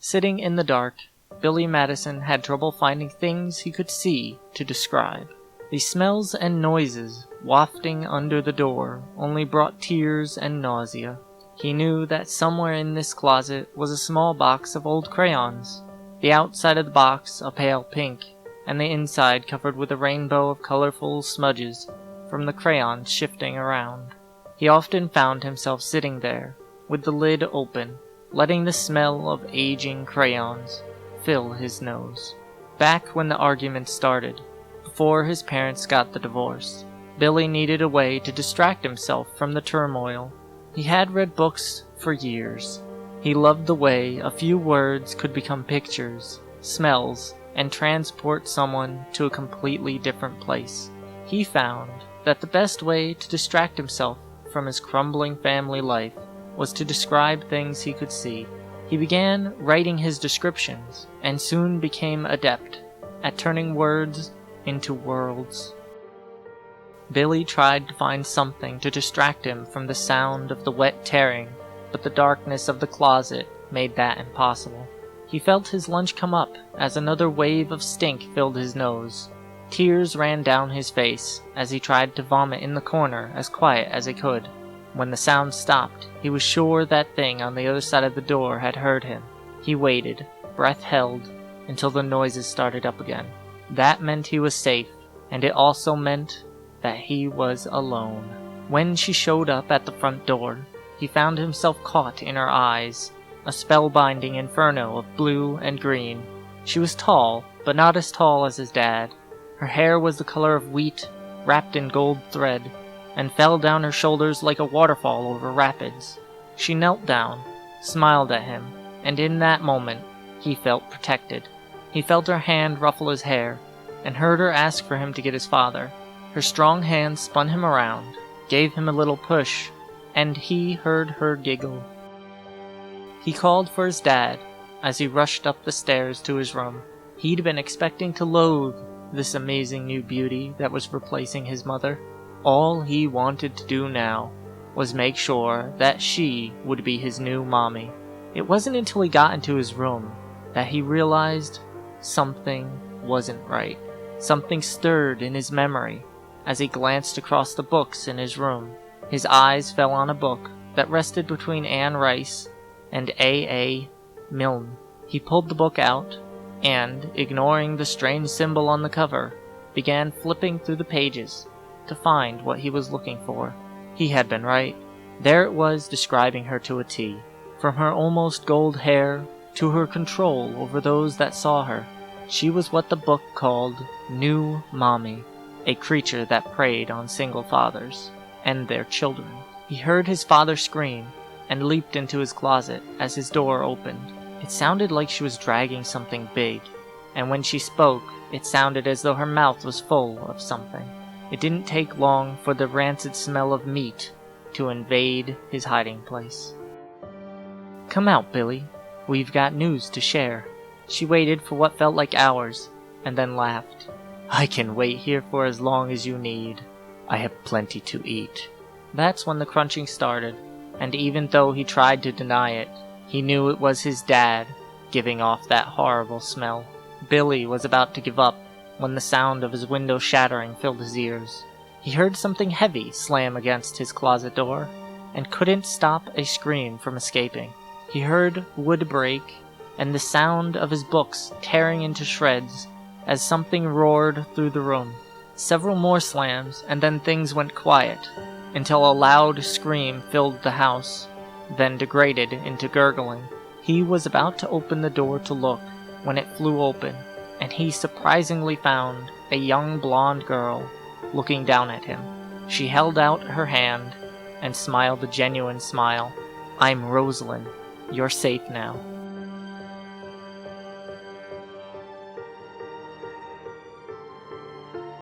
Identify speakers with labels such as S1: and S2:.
S1: Sitting in the dark, Billy Madison had trouble finding things he could see to describe. The smells and noises wafting under the door only brought tears and nausea. He knew that somewhere in this closet was a small box of old crayons, the outside of the box a pale pink, and the inside covered with a rainbow of colorful smudges from the crayons shifting around. He often found himself sitting there, with the lid open, letting the smell of aging crayons fill his nose. Back when the argument started, before his parents got the divorce, Billy needed a way to distract himself from the turmoil. He had read books for years. He loved the way a few words could become pictures, smells, and transport someone to a completely different place. He found that the best way to distract himself from his crumbling family life was to describe things he could see. He began writing his descriptions and soon became adept at turning words into worlds. Billy tried to find something to distract him from the sound of the wet tearing, but the darkness of the closet made that impossible. He felt his lunch come up as another wave of stink filled his nose. Tears ran down his face as he tried to vomit in the corner as quiet as he could. When the sound stopped, he was sure that thing on the other side of the door had heard him. He waited, breath held, until the noises started up again. That meant he was safe, and it also meant that he was alone. When she showed up at the front door, he found himself caught in her eyes, a spellbinding inferno of blue and green. She was tall, but not as tall as his dad. Her hair was the color of wheat, wrapped in gold thread, and fell down her shoulders like a waterfall over rapids. She knelt down, smiled at him, and in that moment, he felt protected. He felt her hand ruffle his hair, and heard her ask for him to get his father. Her strong hand spun him around, gave him a little push, and he heard her giggle. He called for his dad as he rushed up the stairs to his room. He'd been expecting to loathe this amazing new beauty that was replacing his mother. All he wanted to do now was make sure that she would be his new mommy. It wasn't until he got into his room that he realized something wasn't right. Something stirred in his memory as he glanced across the books in his room. His eyes fell on a book that rested between Anne Rice and A.A. Milne. He pulled the book out and, ignoring the strange symbol on the cover, began flipping through the pages to find what he was looking for. He had been right. There it was, describing her to a T. From her almost gold hair to her control over those that saw her, she was what the book called New Mommy, a creature that preyed on single fathers and their children. He heard his father scream and leaped into his closet as his door opened. It sounded like she was dragging something big, and when she spoke, it sounded as though her mouth was full of something. It didn't take long for the rancid smell of meat to invade his hiding place. "Come out, Billy. We've got news to share." She waited for what felt like hours, and then laughed. "I can wait here for as long as you need. I have plenty to eat." That's when the crunching started, and even though he tried to deny it, he knew it was his dad giving off that horrible smell. Billy was about to give up when the sound of his window shattering filled his ears. He heard something heavy slam against his closet door, and couldn't stop a scream from escaping. He heard wood break, and the sound of his books tearing into shreds as something roared through the room. Several more slams, and then things went quiet, until a loud scream filled the house, then degraded into gurgling. He was about to open the door to look when it flew open, and he surprisingly found a young blonde girl looking down at him. She held out her hand and smiled a genuine smile. "I'm Rosalind. You're safe now."